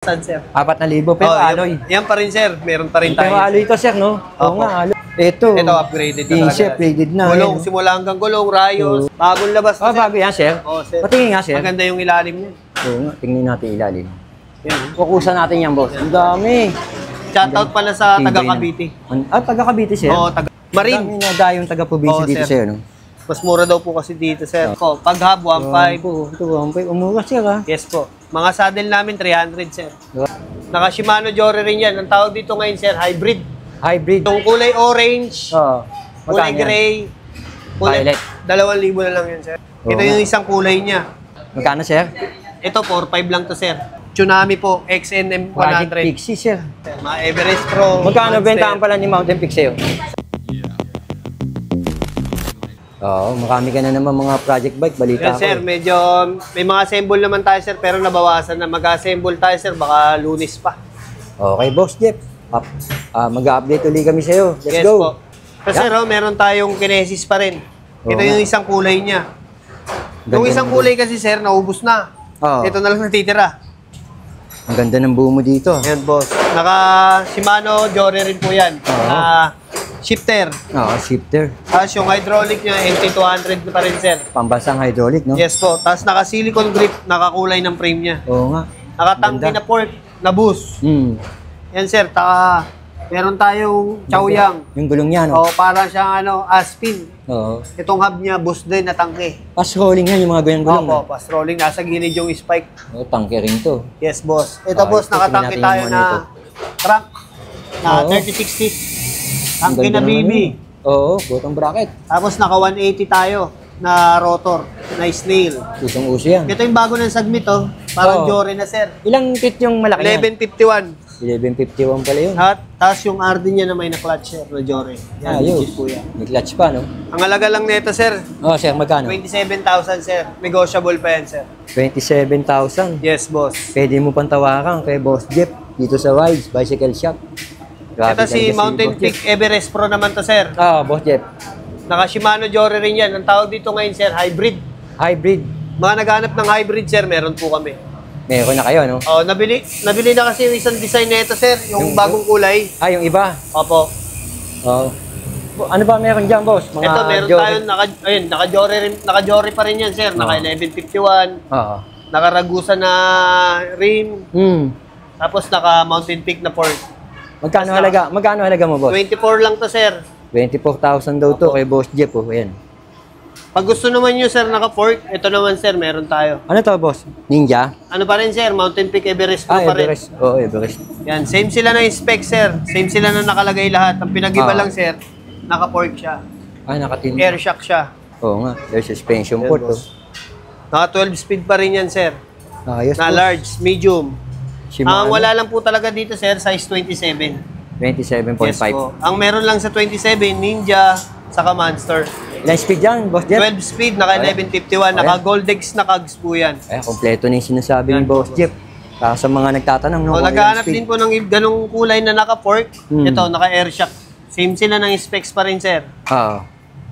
Saan, sir? 4,000 pero alloy. Yan pa rin, sir. Meron pa rin tayo. Pero alloy ito, sir, no? Oo nga, alloy. Ito upgraded na talaga. upgraded na. Gulong, simula hanggang gulong, rayos. Bagong labas na, bago yan, sir. Sir. Patingin nga, sir. Maganda yung ilalim niya. Oo nga, tingnan natin ilalim. Yan. Kukusan natin yan, boss. Ang dami. Shoutout pala sa taga Cavite. Taga Cavite, sir? Oo, taga Marine. Dami na dayong taga probinsya dito, sir, no? Mas mura daw po kasi dito, sir. Pag hub, 1.5. Ito, 1.5. Umura, sir, ha? Yes po. Mga saddle namin, 300, sir. Naka Shimano Jory rin yan. Ang tawag dito ngayon, sir, hybrid. Hybrid. Yung kulay orange, kulay gray, violet. 2,000 na lang yan, sir. Ito yung isang kulay niya. Magkano, sir? Ito, 4.5 lang to, sir. Tsunami po, XNM 100. Project Pixie, sir. Mga Everest Pro. Magkano bentahan pala ni Mountain Peak sa'yo? Oo, marami ka na naman mga project bike, balita ko. Sir, medyo may mga assemble naman tayo, sir, pero nabawasan na. Mag-assemble tayo, sir, baka Lunes pa. Okay, Boss Jeff. Mag-update ulit kami sa'yo. Let's Po. go. So, sir, meron tayong Kinesis pa rin. Ito yung isang kulay niya. Yung isang kulay kasi, sir, naubos na. Ito na lang natitira. Ang ganda ng buo mo dito. Ayan, boss. Naka Shimano Jory rin po yan. Shifter. Shifter. Tapos yung hydraulic niya, NT200 pa rin, sir. Pambansang hydraulic, no? Yes po. Tapos naka-silicone grip, nakakulay ng frame niya. Oo nga. Nakatangki na port, na boost. Yan, sir. Meron tayong Chaoyang. Yung gulong niya, no? Parang siyang Aspin. Oo. Itong hub niya, boost din na tangke. Fast rolling yan, yung mga ganyang gulong. Opo, fast rolling. Nasa gilid yung spike. Tangke rin to. Yes, boss. Ito, boss, nakatangke tayo na trunk na 3060. Tangke na BB. Oo, bottom bracket. Tapos naka 180 tayo na rotor, na snail. Usong-uso yan. Ito yung bago ng Sagmit, parang Jory na, sir. Ilang feet yung malaki 1151. 1151 pala yun. Tapos yung RD niya na may na-clutch, sir, na Jory. Yan, legit po yan. May clutch pa, no? Ang halaga lang nito, sir. Sir, magkano? 27,000, sir. Negotiable pa yan, sir. 27,000? Yes, boss. Pwede mo pang tawakan kay Boss Jeff dito sa Wides Bicycle Shop. Ito si Mountain Peak Everest Pro naman to, sir. Boss Jeff. Naka Shimano Jory rin yan. Ang tawag dito ngayon, sir, hybrid. Hybrid. Mga naghanap ng hybrid, sir, meron po kami. Meron na kayo, no? Nabili na kasi yung isang design nito, sir, yung bagong kulay. Yung iba? Opo. Ano ba meron dyan, boss? Mga ito, meron tayong naka-Jory pa rin yan, sir. Naka 1151. Naka-Ragusa na rim. Tapos naka Mountain Peak na port. Magkano halaga mo, boss? 24 lang to, sir. 24,000 daw to kay Boss Jeff, Ayan. Pag gusto naman nyo, sir, naka-fork, ito naman, sir, meron tayo. Ano to, boss? Ninja? Ano pa rin, sir? Mountain Peak Everest Pro pa rin. Everest. Everest. Yan, same sila na spec, sir. Same sila na nakalagay lahat. Ang pinag-iba lang, sir, naka-fork siya. Naka-tin. Air shock siya. Oo nga, there's suspension port. Naka 12 speed pa rin yan, sir. Ayos, na large, medium. Ang Shimano. wala lang po talaga dito, sir, size 27. 27.5. Yes po. Ang meron lang sa 27, Ninja, saka Monster. Ilang speed yan, Boss Jeff? 12 speed, naka 1151, naka Goldex na cogs po yan. Kompleto na yung sinasabi ni Boss Jeff. Sa mga nagtatanong, no? Naghahanap din po ng ganong kulay na naka-fork. Ito, naka-air shock. Same sila ng specs pa rin, sir.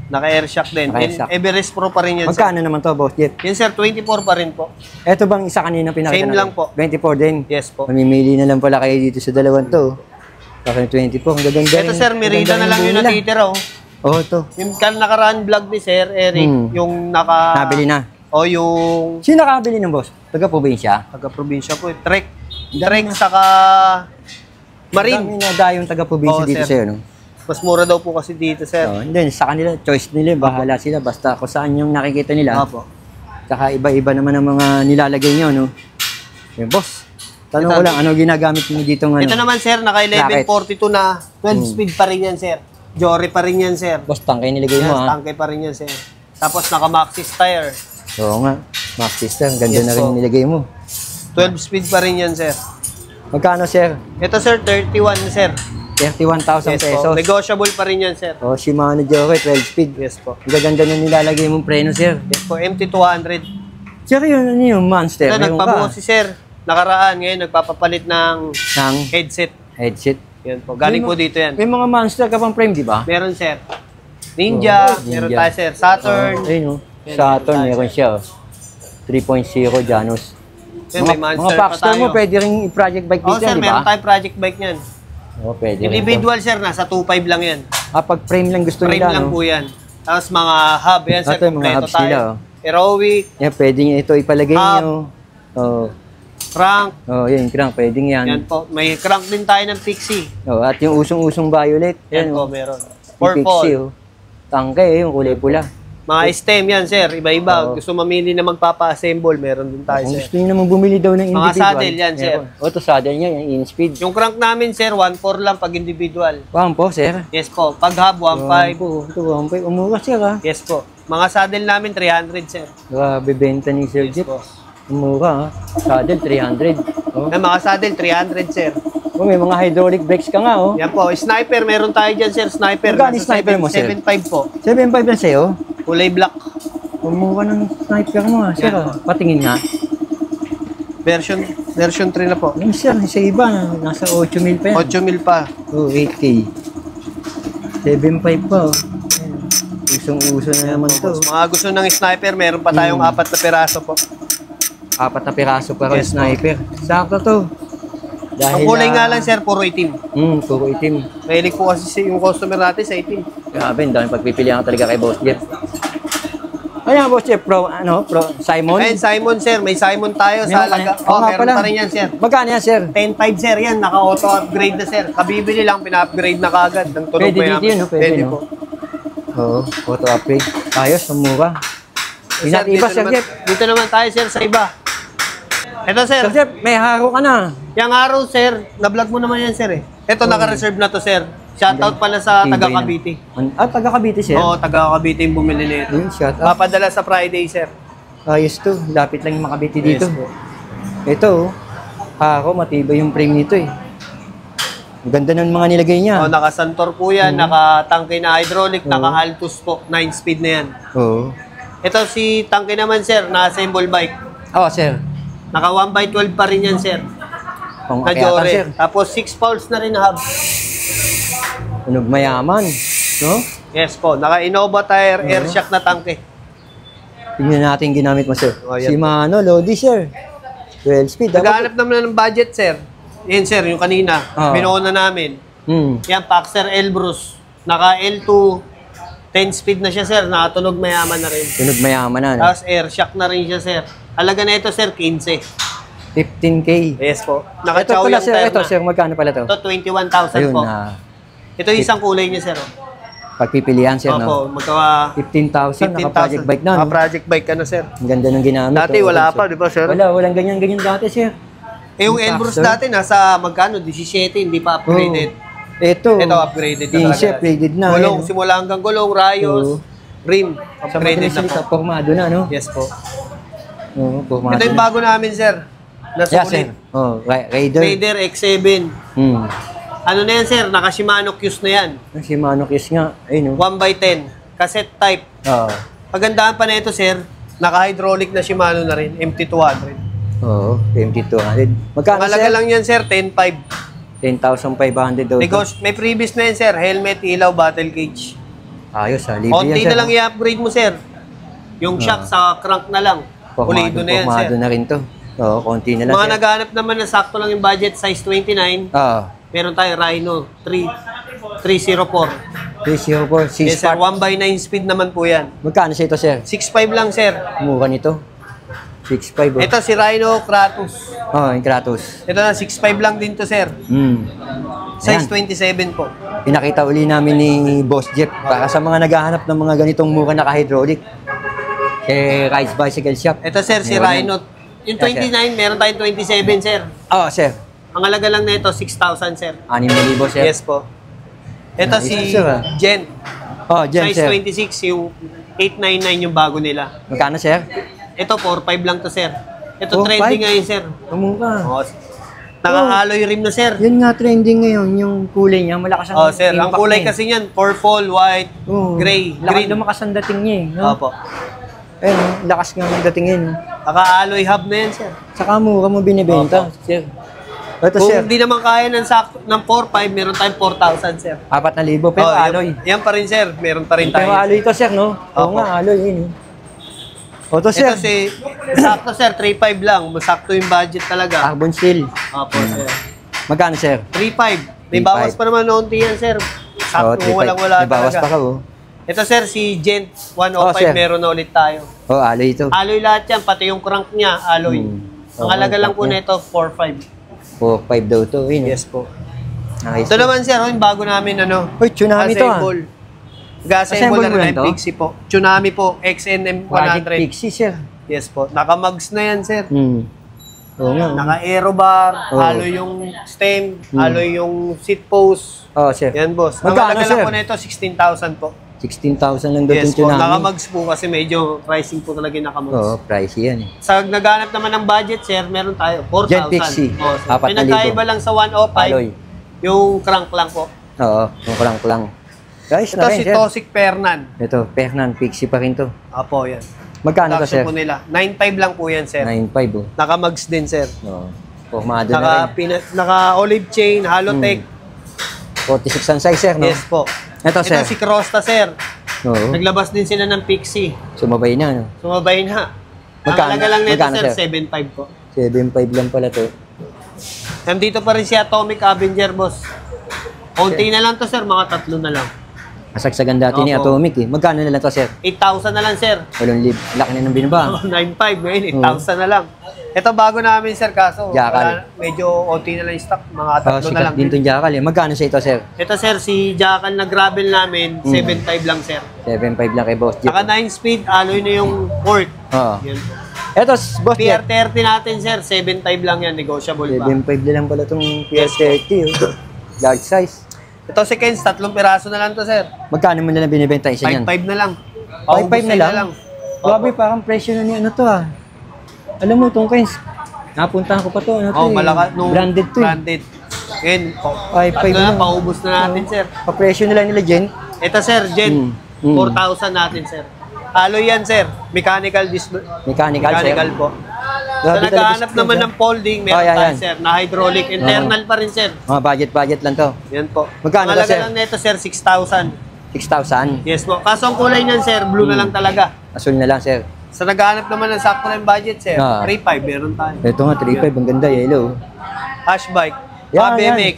Naka-air shock din. Everest Pro pa rin yan, sir. Magkano naman to, Boss Jeff? Yan, sir, 24 pa rin po. Ito bang isa kanina pinakita Same lang po. 24 din? Yes po. Mamimili na lang pala kayo dito sa dalawang to. Saka 24, ang gaganda rin. Ito, sir, Merida na lang yung natitira, ito. Yung nakaraan vlog ni Sir Eric, yung nabili na. Yung... Sino nakabili ng boss? Taga-probinsya? Taga-probinsya po. Trek saka Marine. Dami na taga-probinsya dito sa'yo, no? Mas mura daw po kasi dito, sir. Then, sa kanila, choice nila, bahala sila. Basta kung saan yung nakikita nila. Saka iba-iba naman ang mga nilalagay nyo, no? Boss, tanong ko lang, ano ginagamit mo dito ng ano? Ito naman, sir, naka 1142 na 12 speed pa rin yan, sir. Jory pa rin yan, sir. Boss, tangkay nilagay mo, ha? Tangkay pa rin yan, sir. Tapos naka Maxxis tire. Oo nga, Maxxis tire. Ganda na rin nilagay mo. 12 speed pa rin yan, sir. Magkano, sir? Ito, sir, 31, sir. 31,000 pesos. Negotiable pa rin yan, sir. Shimano Jory, 12 speed. Yes po. Ang gaganda na nilalagay mong preno, sir. Yes po, MT200. Sir, yun yung Monster. Ito, nagpabuo si sir. Nakaraan, ngayon, nagpapapalit ng headset. Yan po. Galing po dito yan. May mga Monster ka pang frame, di ba? Meron, sir. Ninja. Meron tayo, sir. Saturn. Saturn, meron siya. 3.0 Janus. Yan, may monster mga pa Paxton tayo. mo, pwede rin i-project bike Oo, dito, sir, di ba? meron tayong project bike niyan. Oo, pwede rin to. Individual, sir, nasa 2.5 lang yan. Pag frame lang gusto Frame nila, lang no? po yan. Tapos mga hub, yan, sir, Ito yung mga kompleto hubs nila, tayo. Heroic, Yan, pwede nyo ito ipalagay Hub. nyo. Oo. crank, Yan, crank, pwede yan. yan po. May crank din tayo ng Pixie. At yung usong-usong violet. Yan oh. po, meron. Yung Pixie, Purple. Tangke, yung kulay pula. Mga stem yan, sir. Iba-iba. Oo. Gusto mamili na magpapa-assemble, meron din tayo, Kung sir. gusto nyo naman bumili daw ng Mga individual. saddle yan, sir. Ito saddle niya, yung in-speed. Yung crank namin, sir, 1.4 lang pag individual. Paham po, sir. Yes po. Pag hub, 1.5. Ito, 1.5. Umura, sir, ha? Yes po. Mga saddle namin, 300, sir. Grabe, benta ni Sir Yes Jeep. po. Umura, ha? Saddle, 300. Oh. Mga saddle, 300, sir. May mga hydraulic brakes ka nga, oh. Yan po. Sniper, meron tayo dyan, sir. Sniper. Magkano Nasa sniper mo, sir? 7.5 po. 7.5 lang sa'yo. Kulay black. Umura ng sniper mo, ha, sir. Yan. Ha? Patingin nga. Version 3 na po. Yung sir, sa iba, nasa 8,000 pa yan. 8,000 pa. Oh, 8K. 7.5 pa, oh. Ayan. Usong-uso na naman to. Mga gusto ng sniper, meron pa tayong 4 na peraso po. 4 na piraso pa rin Yes, sniper. Sakto to. Ang kulay nga lang, sir, puro itim. Puro itim. Mahilig po kasi yung customer natin sa itim. Grabe, ang daming pagpipilian talaga kay Boss Jeff. Kaya Boss Jeff, pro Simon? Ayun, Simon, sir. May Simon tayo Meron sa pa alaga. yan? Oo nga Meron pala. pa rin yan, sir. Magkano yan, sir? 10.5, sir. Yan, naka-auto upgrade na, sir. Kabibili lang, pina-upgrade na kagad. Ng tunog Pwede pa dito yun, no? Pwede, no? po. Oo, auto upgrade. Ayos, ang mura. Sir, Inat iba, Sir Jeff. Dito naman tayo, sir, sa iba. Ito, sir. Sir Jeff, may haro ka na. Yung araw, sir. Na-vlog mo naman yan, sir, eh. Ito, naka-reserve na to, sir. Shoutout pala sa taga Cavite. Taga Cavite, sir? Oo, taga Cavite yung bumili nito. Shout out. Papadala sa Friday, sir. Ayos to. Lapit lang yung Cavite dito. Yes, po. Ito, oh. Haro, matibay yung frame nito, eh. Ang ganda ng mga nilagay niya. Oh, naka-Santor po yan, naka-tangke na hydraulic, naka-Altus po, 9-speed na yan. Oo. Ito si tangke naman, sir, na-assemble bike. Oo, sir. Naka 1x12 pa rin yan, sir. Pang Na akyatan, sir. Jore. Tapos 6 poles na rin na hub. Tunog mayaman. No? Yes po, naka Innova tire, air shock na tangke. Tingnan natin ginamit mo, sir. Oh, yan Si Mano, Lodi, sir. 12 speed. Naghahanap naman ng budget, sir. Yan, sir, yung kanina. Oo. Binuo na namin. Yan, Paxer Elbrus. Naka L2, 10 speed na siya, sir. Nakatunog mayaman na rin. Tunog mayaman na. No? Tapos air shock na rin siya, sir. Halaga na ito, sir, 15. 15K. Yes po. Ito Naka-chow pala, yung sir. tire Ito, na. sir. Magkano pala to? Ito, 21,000 Ayun po. na. Ito yung isang kulay niya, sir. Pagpipilian, sir, Opo, no? magkawa 15,000. Naka-project bike na, no? project bike ka na, sir. Ang ganda ng ginamit. Dati oh, wala sir. pa, di ba, sir? Walang ganyan-ganyan dati, sir. Eh, yung Elbrus dati, nasa magkano? 17, hindi pa upgraded. Ito. Ito, upgraded na Insya, upgraded na. Gulong, Ayan. simula hanggang gulong, rayos, rim, Sa upgraded madaling na po. salita, formado na, no? Yes po. Oo, formado Ito yung na. bago namin, sir. Yeah, Nasulit. sir. Oh, Raider. Raider X7. Ano na yan, sir? Naka Shimano Qs na yan. Ang Shimano Kiss nga. Ayun, no? 1x10. Cassette type. Oo. Pagandahan pa na ito, sir. Naka-hydraulic na Shimano na rin. MT200. Oo, 2200. Magkano, Ang halaga sir? lang yan, sir. 10.5. 10,500 daw. May previous na yan, sir. Helmet, ilaw, battle cage. Ayos, ha? Libre Konti yan, sir. na lang i-upgrade mo, sir. Yung shock sa crank na lang. Pulido na yan, sir. Formado na rin to. Oo, konti na lang, Mga sir. naghahanap naman na sakto lang yung budget, size 29. Oo. Meron tayo Rhino 304. 304, Yes, sir. C-Spark. 1x9 speed naman po yan. Magkano sa ito, sir? 6.5 lang, sir. Mura nito. 6.5, oh. Ito si Rhino Kratos. Oh, yung Kratos. Ito na, 6.5 lang din to, sir. Size 27 po. Pinakita uli namin ni Boss Jeff para sa mga naghahanap ng mga ganitong mura na ka-hydraulic. Rides Bicycle Shop. Ito, sir, si Meron Rhino. Yung 29, meron tayong 27, sir. Oh, sir. Ang halaga lang na ito, 6,000, sir. 6,000, sir. Yes po. Ito Nice, si sir, ah. Gent. Oh, dyan, Size sir. 26, yung 899 yung bago nila. Magkano, sir? Ito, 4.5 lang to, sir. Ito, 4.5? trending ngayon, sir. Mura. Oh, naka-alloy rim na, sir. Yan nga trending ngayon, yung kulay niya. Malakas ang Oh, sir. Ang impact kulay niya. kasi niyan, purple, white, Oh, gray, green. Lumakas ang dating niya, eh. No? Opo. Ayun, lakas nga ang dating yun. Naka-alloy hub na yan, sir. Saka mura mo binibenta, sir. Ito, Kung sir. hindi naman kaya ng 4.5, meron tayong 4,000, sir. 4,000, pero Oh, alloy. Yan pa rin, sir. Meron pa rin Pero tayo. alloy ito, sir, no? Oo Opo. nga, alloy yun. Oto, sir. Ito si, sakto sir, 3.5 lang. Masakto yung budget talaga. Carbon steel. Opo, sir. Magkano, sir? 3.5. May bawas pa naman noon yan, sir. Sakto, walang-wala May bawas talaga. pa ka, oh. Ito sir, si Gent 105, sir. meron na ulit tayo. Oh, alloy ito. Alloy lahat yan, pati yung crank niya, alloy. Ang halaga lang po nito, 4.5. 4.5 daw to, eh. Yes po. Nice. Ito naman sir, yung bago namin ano, Uy, tsunami to, ah. Gas-assemble na Assemble mo rin yan to? Pixie po. Tsunami po, XNM 100. Project Pixie, sir. Yes po. Naka-mugs na yan sir. Oo nga. Naka-aero bar, Oh. alloy yung stem, alloy yung seat post. Oh, sir. Yan boss. Ang Magkano, halaga lang sir? po nito, 16,000 po. 16,000 lang daw Yes yung po, tsunami. naka-mugs po kasi medyo pricing po talaga yung naka-mugs. Oo, pricey yan, eh. Sa naghanap naman ng budget, sir, meron tayo. 4,000. Jet Pixie. Oh, 4,000. pinagkaiba lang sa 105, Alloy. yung crank lang po. Oo, yung lang. Guys, Ito si Tosik Pernan. Ito, Pernan, Pixie pa rin to. Apo, yan. Magkano to, sir? Po nila. 9.5 lang po yan, sir. 9.5, oh. Naka-mugs din, sir. Oo. Formado na rin. Naka-olive chain, Halotech. 46 ang size, sir, no? Yes po. Ito, sir. Ito si Crosta, sir. Oo. Naglabas din sila ng Pixie. Sumabay na, no? Sumabay na. Ang Magkano? halaga lang nito, Magkano, sir, sir? 7.5 po. 7.5 lang pala to. Nandito pa rin si Atomic Avenger, boss. Konti na lang to, sir. Mga 3 na lang. Kasagsagan dati ni Opo. Atomic, eh. Magkano na lang to, sir? 8,000 na lang, sir. 8,000. Laki na ng binaba. 9.5 ngayon, 8,000 na lang. Ito bago namin, sir, kaso Jackal. medyo onti na lang yung stock. Mga 3 na Sikat lang. din itong Jackal, eh. Magkano sa ito, sir? Ito, sir, si Jackal na gravel namin, 7.5 lang, sir. 7.5 lang kay Boss Jeep. Saka 9-speed, alloy na yung port. Oo. Yan. Ito, Boss Jeep. PR30 natin, sir, 7.5 lang yan, negotiable pa. 7.5 na lang pala itong PS30, oh. Large size. Ito si Kenz, 3 piraso na lang to, sir. Magkano mo na lang binibenta isa niyan? 5.5 na lang. 5.5 na lang? Grabe, parang presyo na ni ano to, ah. Alam mo, itong Kenz, napuntahan ko pa to, ano to, Oh, malaka, no, branded to, eh. branded. Ngayon, 5.5 tatlo na, na. paubos na natin, sir. Pa-presyo nila nila, Jen. Ito, sir, Jen, 4,000 natin, sir. Alloy yan, sir. Mechanical Mechanical, po. Sa Grabe naghahanap talaga, naman sir. ng folding, meron yan, tayo, yan. sir, na hydraulic. Internal pa rin, sir. Mga budget lang to. Yan po. Magkano Ang ba, halaga sir? lang nito, sir, 6,000. 6,000. Yes po. Kaso ang kulay niyan, sir, blue na lang talaga. Asul na lang, sir. Sa naghahanap naman ng sakto ng budget, sir, Ah. 3.5 meron tayo. Ito nga, 3.5. Ang ganda, yellow. Hashbike. Yan, BMX.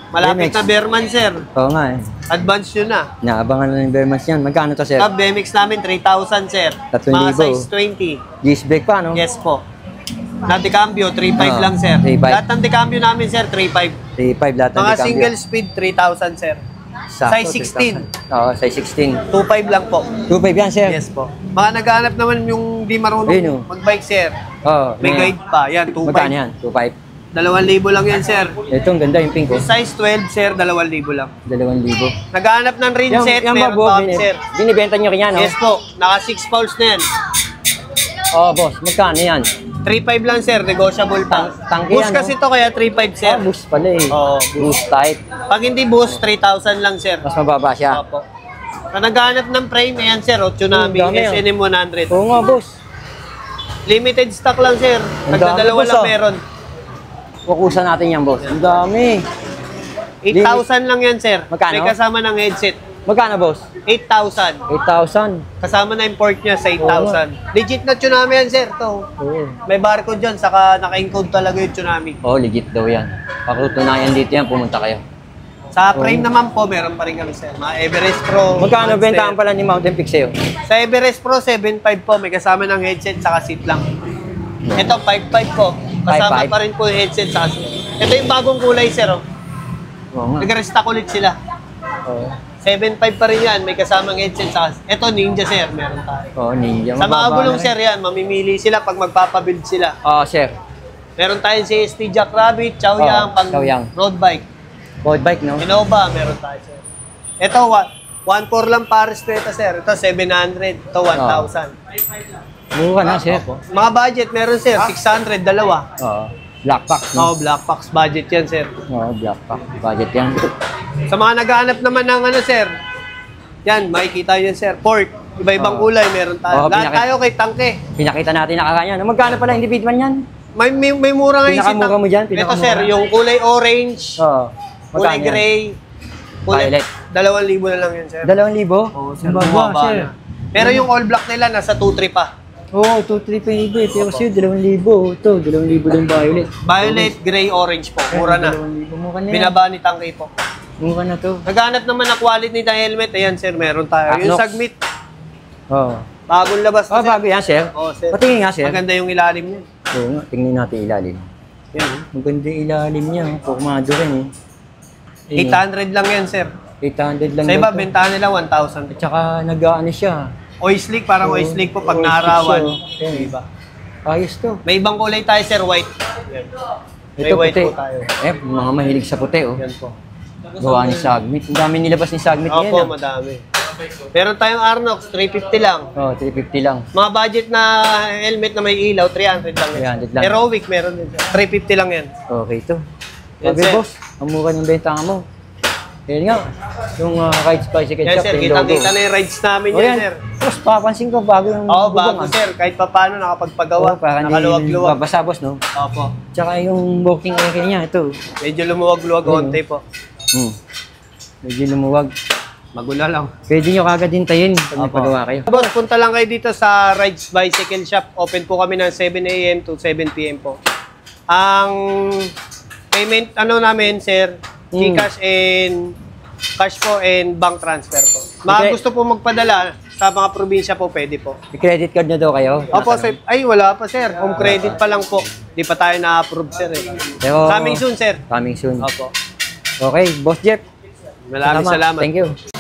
Malapit BMX. na Bearman, sir. Oo nga, eh. Advance yun na. Naabangan na ng Bearmans yan. Magkano to, sir? BMX namin, 3,000, sir. 3,000. Mga size 20. Disc brake pa, no? Yes po. Naticambio, 3.5 Ah, lang, sir. 3.5. Lahat ng decambio namin, sir, 3.5. 3.5 lahat ng Mga decambio. single speed, 3,000, sir. Sakto, size 16. 3,000. Oo, size 16. 2.5 lang po. 2.5 yan, sir. Yes po. Mga naghahanap naman yung di marunong Ayun, oh. mag-bike, sir. Oo. May guide pa. Yan, 2.5. Magkano yan? 2.5. 2,000 lang yan, sir. Ito, ang ganda yung pink, oh. Yung size 12, sir, 2,000 lang. 2,000. Naghahanap ng rim set, meron boss, pa, sir. binibenta nyo kanya, no? Yes po. Naka 6 poles na yan. Oo, boss. Magkano yan? 3.5 lang, sir. Negotiable pa. Tangke Boost yan, kasi to kaya 3.5, sir. Ah, boost pala, eh. Oo, Boost type. Pag hindi boost, 3,000 lang, sir. Mas mababa siya. Opo. Sa naghahanap ng frame, ayan, sir. O, Tsunami, Dami, ah. SNM 100. Oo nga, boss. Limited stock lang, sir. Ang dami, Nagdadalawa boss, lang ah. meron. Kukusa natin yan, boss. Ang dami. 8,000 lang yan, sir. Magkano? May kasama ng headset. Magkano, boss? 8,000. 8,000. Kasama na import niya sa 8,000. Legit na Tsunami yan, sir. To. Oo. May barcode dyan, saka naka-encode talaga yung Tsunami. Oh, legit daw yan. Pakutunayan dito yan, pumunta kayo. Sa frame naman po, meron pa rin kami, sir. Mga Everest Pro. Magkano Monster. bentahan pala ni Mountain Peak sa'yo? Sa Everest Pro, 7.5 po. May kasama ng headset, saka seat lang. Ito, 5.5 po. Kasama 5.5. pa rin po yung headset, saka seat. Ito yung bagong kulay, sir. Oh. Oo nga. Nag-restock ulit sila. Oo. 7.5 pa rin yan. May kasamang headset, saka... Ito, Ninja, sir. Meron tayo. Oo, Ninja. Sa mga Mababa gulong, na rin. sir, yan. Mamimili sila pag magpapabuild sila. Oo, sir. Meron tayong CST Jackrabbit, Chaoyang, pang Chaoyang. road bike. Road bike, no? Innova, meron tayo, sir. Ito, 1.4 lang pares na ito, sir. Ito, 700. Ito, 1,000. Mura na, sir. Mga budget, meron, sir. 600, dalawa. Oo. Black Pack, no? Oh, Black Box budget yan, sir. Oo, Black Pack. Budget yan. Sa mga naghahanap naman ng ano, sir. Yan, makikita yan, sir. Port. Iba-ibang kulay, meron tayo. Lahat tayo kay Tangke. Pinakita natin na kakanya. Magkano pala individual yan? May mura ngayon si Pinakamura mo dyan, Ito, pinakamura. sir, yung kulay orange, Oo. kulay Magkano yan? gray, kulay... Violet. 2,000 na lang yan, sir. 2,000? Oo, sir. Ang baba, Bumaba sir. na. Pero yung all black nila, nasa 2,300 pa. Oo, 2,300 pa yung iba eh. Pero sa'yo, 2,000. Ito, 2,000 lang violet. Violet, gray, orange po. Mura na. 2,000. Mukha na yan. Binaba ni Tangkay po. Mukha na to. Naghanap naman ng quality ng helmet. Ayan, sir, meron tayo. Yung Knox. Sagmit, Oo. bagong labas Oh, na, sir. bago yan, sir. Oo, sir. Patingin nga, sir. Maganda yung ilalim niya. Oo nga, tingnan natin ilalim. Yan. Maganda yung ilalim niya. Pormado rin eh. 800 lang yan, sir. 800 lang Sa iba, daw to. bentahan nila 1,000. At saka nag-ano siya. Oil slick, parang oil slick po pag Oil naarawan. slick siya, oh. Yung iba. Ayos to. May ibang kulay tayo, sir, white. Yan. May Ito white puti. po tayo. Mga mahilig sa puti oh. Yan po. Gawa ni Sagmit. Ang dami nilabas ni Sagmit Opo, ngayon. madami. Meron tayong Arnox, 350 lang. Oh, 350 lang. Mga budget na helmet na may ilaw, 300 lang yan. 300 lang. Heroic, meron din. 350 lang yan. Okay to. Yan, Sabi sir. boss, ang mura ng benta mo. Yan nga, yung Rides Bicycle Yan, Shop, sir. yung logo. Kitang-kita na yung rides namin Oh, yan, sir. Boss, papansin ko bago yung Oo, bubong, bago, ah. sir. Kahit pa paano nakapagpagawa. Oo, parang hindi Nakaluwag-luwag. babasa, boss, no? Opo. Tsaka yung walking area niya, ito. Medyo lumuwag-luwag konti po. Medyo lumuwag. Magula lang. Pwede nyo kagad hintayin pag Opo. napagawa kayo. Boss, punta lang kayo dito sa Rides Bicycle Shop. Open po kami ng 7 a.m. to 7 p.m. po. Ang payment namin, sir, GCash and cash po and bank transfer po. Mga Okay. gusto po magpadala sa mga probinsya po, pwede po. May credit card na daw kayo. Opo, sir. Ay, wala pa, sir. Home credit pa lang po. Di pa tayo na-approve, sir. Eh. Pero, Coming soon, sir. Coming soon. Opo. Okay, Boss Jeff. Maraming salamat. Thank you.